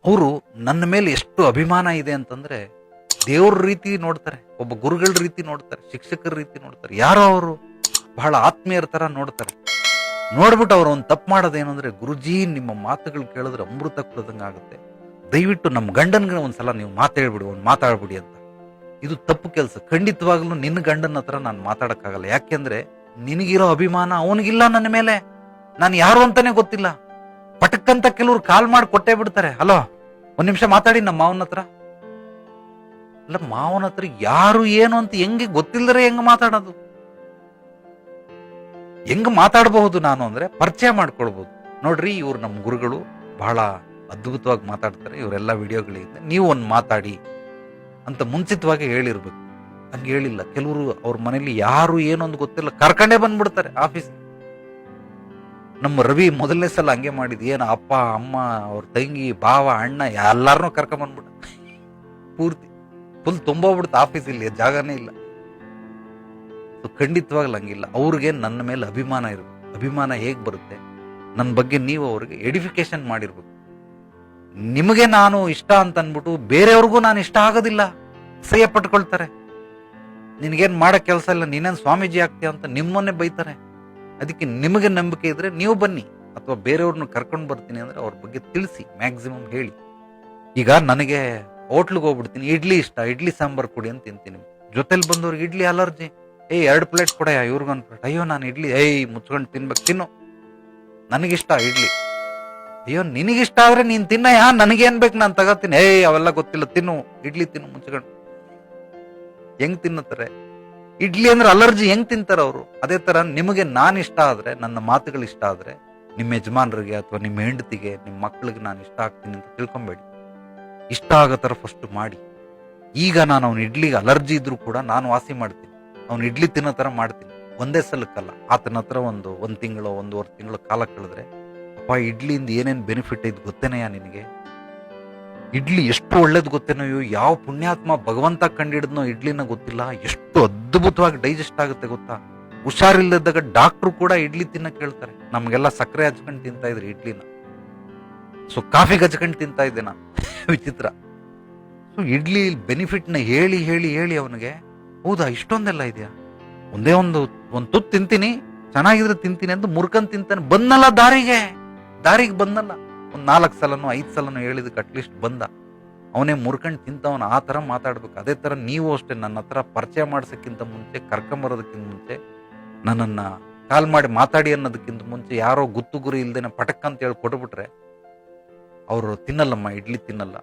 ಅವರು ನನ್ನ ಮೇಲೆ ಎಷ್ಟು ಅಭಿಮಾನ ಇದೆ ಅಂತಂದ್ರೆ ದೇವ್ರ ರೀತಿ ನೋಡ್ತಾರೆ, ಒಬ್ಬ ಗುರುಗಳ ರೀತಿ ನೋಡ್ತಾರೆ, ಶಿಕ್ಷಕರ ರೀತಿ ನೋಡ್ತಾರೆ, ಯಾರೋ ಅವರು ಬಹಳ ಆತ್ಮೀಯರ ತರ ನೋಡ್ತಾರೆ. ನೋಡ್ಬಿಟ್ಟು ಅವ್ರು ಒಂದು ತಪ್ಪು ಮಾಡೋದೇನು ಅಂದ್ರೆ, ಗುರುಜಿ ನಿಮ್ಮ ಮಾತುಗಳು ಕೇಳಿದ್ರೆ ಅಮೃತ ಕುಡಿದಂಗೆ ಆಗುತ್ತೆ, ದಯವಿಟ್ಟು ನಮ್ಮ ಗಂಡನ್ಗೆ ಒಂದ್ಸಲ ನೀವು ಮಾತಾಡ್ಬಿಡಿ, ಒಂದು ಮಾತಾಡ್ಬಿಡಿ ಅಂತ. ಇದು ತಪ್ಪು ಕೆಲಸ. ಖಂಡಿತವಾಗ್ಲೂ ನಿನ್ನ ಗಂಡನ ಹತ್ರ ನಾನು ಮಾತಾಡಕ್ಕಾಗಲ್ಲ. ಯಾಕೆಂದ್ರೆ ನಿನಗಿರೋ ಅಭಿಮಾನ ಅವನಿಗಿಲ್ಲ ನನ್ನ ಮೇಲೆ. ನಾನು ಯಾರು ಅಂತಾನೆ ಗೊತ್ತಿಲ್ಲ. ಪಟಕ್ಕಂತ ಕೆಲವ್ರು ಕಾಲ್ ಮಾಡಿ ಕೊಟ್ಟೇ ಬಿಡ್ತಾರೆ, ಹಲೋ ಒಂದ್ ನಿಮಿಷ ಮಾತಾಡಿ ನಮ್ಮ ಮಾವನ ಹತ್ರ. ಅಲ್ಲ, ಮಾವನ ಹತ್ರ ಯಾರು ಏನು ಅಂತ ಹೆಂಗೆ ಗೊತ್ತಿಲ್ಲದ್ರೆ ಹೆಂಗ್ ಮಾತಾಡೋದು? ಹೆಂಗ್ ಮಾತಾಡಬಹುದು ನಾನು ಅಂದ್ರೆ, ಪರಿಚಯ ಮಾಡ್ಕೊಳ್ಬಹುದು. ನೋಡ್ರಿ, ಇವ್ರು ನಮ್ಮ ಗುರುಗಳು, ಬಹಳ ಅದ್ಭುತವಾಗಿ ಮಾತಾಡ್ತಾರೆ, ಇವರೆಲ್ಲ ವಿಡಿಯೋಗಳಿದೆ, ನೀವು ಒಂದ್ ಮಾತಾಡಿ ಅಂತ ಮುಂಚಿತವಾಗಿ ಹೇಳಿರ್ಬೇಕು. ಹಂಗೆ ಹೇಳಿಲ್ಲ. ಕೆಲವರು ಅವ್ರ ಮನೇಲಿ ಯಾರು ಏನು ಅಂತ ಗೊತ್ತಿಲ್ಲ, ಕರ್ಕೊಂಡೇ ಬಂದ್ಬಿಡ್ತಾರೆ ಆಫೀಸ್. ನಮ್ಮ ರವಿ ಮೊದಲನೇ ಸಲ ಹಂಗೆ ಮಾಡಿದ್. ಏನು ಅಪ್ಪ ಅಮ್ಮ ಅವ್ರ ತಂಗಿ ಭಾವ ಅಣ್ಣ ಎಲ್ಲಾರನ್ನೂ ಕರ್ಕೊಂಡ್ ಬಂದ್ಬಿಟ್ಟ. ಪೂರ್ತಿ ಫುಲ್ ತುಂಬೋಗ್ಬಿಡ್ತು ಆಫೀಸ್, ಇಲ್ಲಿ ಜಾಗನೇ ಇಲ್ಲ. ಖಂಡಿತವಾಗ್ಲೂ ಹಂಗಿಲ್ಲ. ಅವ್ರಿಗೆ ನನ್ನ ಮೇಲೆ ಅಭಿಮಾನ ಇರ್ಬೇಕು. ಅಭಿಮಾನ ಹೇಗ್ ಬರುತ್ತೆ? ನನ್ನ ಬಗ್ಗೆ ನೀವು ಅವ್ರಿಗೆ ಎಡಿಫಿಕೇಶನ್ ಮಾಡಿರ್ಬೇಕು. ನಿಮಗೆ ನಾನು ಇಷ್ಟ ಅಂತ ಅನ್ಬಿಟ್ಟು ಬೇರೆಯವ್ರಿಗೂ ನಾನು ಇಷ್ಟ ಆಗೋದಿಲ್ಲ, ಅಸಹ್ಯ ಪಟ್ಕೊಳ್ತಾರೆ. ನಿನ್ಗೇನ್ ಮಾಡೋ ಕೆಲಸ ಇಲ್ಲ, ನೀನೇನ್ ಸ್ವಾಮೀಜಿ ಆಗ್ತೀಯ ಅಂತ ನಿಮ್ಮನ್ನೇ ಬೈತಾರೆ. ಅದಕ್ಕೆ ನಿಮಗೆ ನಂಬಿಕೆ ಇದ್ರೆ ನೀವು ಬನ್ನಿ, ಅಥವಾ ಬೇರೆಯವ್ರನ್ನ ಕರ್ಕೊಂಡು ಬರ್ತೀನಿ ಅಂದ್ರೆ ಅವ್ರ ಬಗ್ಗೆ ತಿಳಿಸಿ, ಮ್ಯಾಕ್ಸಿಮಮ್ ಹೇಳಿ. ಈಗ ನನಗೆ ಹೋಟ್ಲಿಗೆ ಹೋಗ್ಬಿಡ್ತೀನಿ, ಇಡ್ಲಿ ಇಷ್ಟ, ಇಡ್ಲಿ ಸಾಂಬಾರ್ ಕೊಡಿ ಅಂತ ತಿಂತೀನಿ. ಜೊತೆಲಿ ಬಂದವ್ರಿಗೆ ಇಡ್ಲಿ ಅಲರ್ಜಿ, 2 ಪ್ಲೇಟ್ ಕೊಡಯ್ಯ, ಇವ್ರಿಗೊಂದು ಪ್ಲೇಟ್. ಅಯ್ಯೋ ನಾನು ಇಡ್ಲಿ ಮುಚ್ಕೊಂಡು ತಿನ್ಬೇಕು, ತಿನ್ನು, ನನಗಿಷ್ಟ ಇಡ್ಲಿ. ಅಯ್ಯೋ ನಿನಗಿಷ್ಟ ಆದ್ರೆ ನೀನ್ ತಿನ್ನಯ್ಯ, ನನಗೇನ್ ಬೇಕು ನಾನು ತಗೋತೀನಿ. ಅವೆಲ್ಲ ಗೊತ್ತಿಲ್ಲ, ತಿನ್ನು ಇಡ್ಲಿ, ತಿನ್ನು ಮುಚ್ಕೊಂಡು. ಹೆಂಗ್ ತಿನ್ನುತ್ತಾರೆ? ಇಡ್ಲಿ ಅಂದ್ರೆ ಅಲರ್ಜಿ, ಹೆಂಗ್ ತಿಂತಾರ ಅವರು? ಅದೇ ತರ ನಿಮಗೆ ನಾನು ಇಷ್ಟ ಆದ್ರೆ, ನನ್ನ ಮಾತುಗಳು ಇಷ್ಟ ಆದ್ರೆ, ನಿಮ್ಮ ಯಜಮಾನರಿಗೆ ಅಥವಾ ನಿಮ್ಮ ಹೆಂಡತಿಗೆ, ನಿಮ್ಮ ಮಕ್ಕಳಿಗೆ ನಾನು ಇಷ್ಟ ಆಗ್ತೀನಿ ಅಂತ ತಿಳ್ಕೊಂಬೇಡಿ. ಇಷ್ಟ ಆಗೋ ತರ ಫಸ್ಟ್ ಮಾಡಿ. ಈಗ ನಾನು ಅವ್ನ ಇಡ್ಲಿಗೆ ಅಲರ್ಜಿ ಇದ್ರು ಕೂಡ ನಾನು ವಾಸಿ ಮಾಡ್ತೀನಿ, ಅವ್ನ ಇಡ್ಲಿ ತಿನ್ನೋ ತರ ಮಾಡ್ತೀನಿ. ಒಂದೇ ಸಲಕ್ಕಲ್ಲ. ಆತನ ಹತ್ರ ಒಂದ್ ತಿಂಗಳು 1.5 ತಿಂಗಳು ಕಾಲ ಕಳೆದ್ರೆ, ಅಪ್ಪ ಇಡ್ಲಿಯಿಂದ ಏನೇನ್ ಬೆನಿಫಿಟ್ ಐದು ಗೊತ್ತೇನೆಯಾ ನಿನಗೆ? ಇಡ್ಲಿ ಎಷ್ಟು ಒಳ್ಳೇದು ಗೊತ್ತೇನೋ? ಯಾವ ಪುಣ್ಯಾತ್ಮ ಭಗವಂತ ಕಂಡಿಡಿದ್ನೋ ಇಡ್ಲಿನ ಗೊತ್ತಿಲ್ಲ, ಎಷ್ಟು ಅದ್ಭುತವಾಗಿ ಡೈಜೆಸ್ಟ್ ಆಗುತ್ತೆ ಗೊತ್ತಾ? ಹುಷಾರಿಲ್ಲದಾಗ ಡಾಕ್ಟ್ರು ಕೂಡ ಇಡ್ಲಿ ತಿನ್ನಕ್ ಹೇಳ್ತಾರೆ. ನಮ್ಗೆಲ್ಲ ಸಕ್ಕರೆ ಹಚ್ಕೊಂಡು ತಿಂತಾ ಇದ್ರಿ ಇಡ್ಲಿನ, ಸೊ ಕಾಫಿಗೆ ಹಚ್ಕೊಂಡು ತಿಂತಾ ಇದ್ದೆ ನಾನು. ವಿಚಿತ್ರ. ಸೊ ಇಡ್ಲಿ ಬೆನಿಫಿಟ್ ನ ಹೇಳಿ ಹೇಳಿ ಹೇಳಿ ಅವನಿಗೆ, ಹೌದಾ ಇಷ್ಟೊಂದೆಲ್ಲ ಇದೆಯಾ, ಒಂದೇ ಒಂದು ತುತ್ತು ತಿಂತೀನಿ, ಚೆನ್ನಾಗಿದ್ರೆ ತಿಂತೀನಿ ಅಂತ ಮುರ್ಕಂಡ್ ತಿಂತಾನೆ. ಬಂದಲ್ಲ ದಾರಿಗೆ ಬಂದಲ್ಲ, 4 ಸಲನೋ 5 ಸಲನೋ ಹೇಳಿದಕ್ಕೆ ಅಟ್ಲೀಸ್ಟ್ ಬಂದ. ಅವನೇ ಮುರ್ಕಂಡ್ ತಿಂತವನ. ಆ ತರ ಮಾತಾಡ್ಬೇಕು. ಅದೇ ತರ ನೀವು ಅಷ್ಟೇ, ನನ್ನ ಹತ್ರ ಪರಿಚಯ ಮಾಡ್ಸಕ್ಕಿಂತ ಮುಂಚೆ, ಕರ್ಕೊಂಬರೋದಕ್ಕಿಂತ ಮುಂಚೆ, ನನ್ನನ್ನ ಕಾಲ್ ಮಾಡಿ ಮಾತಾಡಿ ಅನ್ನೋದಕ್ಕಿಂತ ಮುಂಚೆ ಯಾರೋ ಗುತ್ತು ಗುರಿ ಇಲ್ದೇನೆ ಪಟಕ್ ಅಂತ ಹೇಳಿ ಕೊಟ್ಬಿಟ್ರೆ ಅವರು ತಿನ್ನಲ್ಲಮ್ಮ, ಇಡ್ಲಿ ತಿನ್ನಲ್ಲ.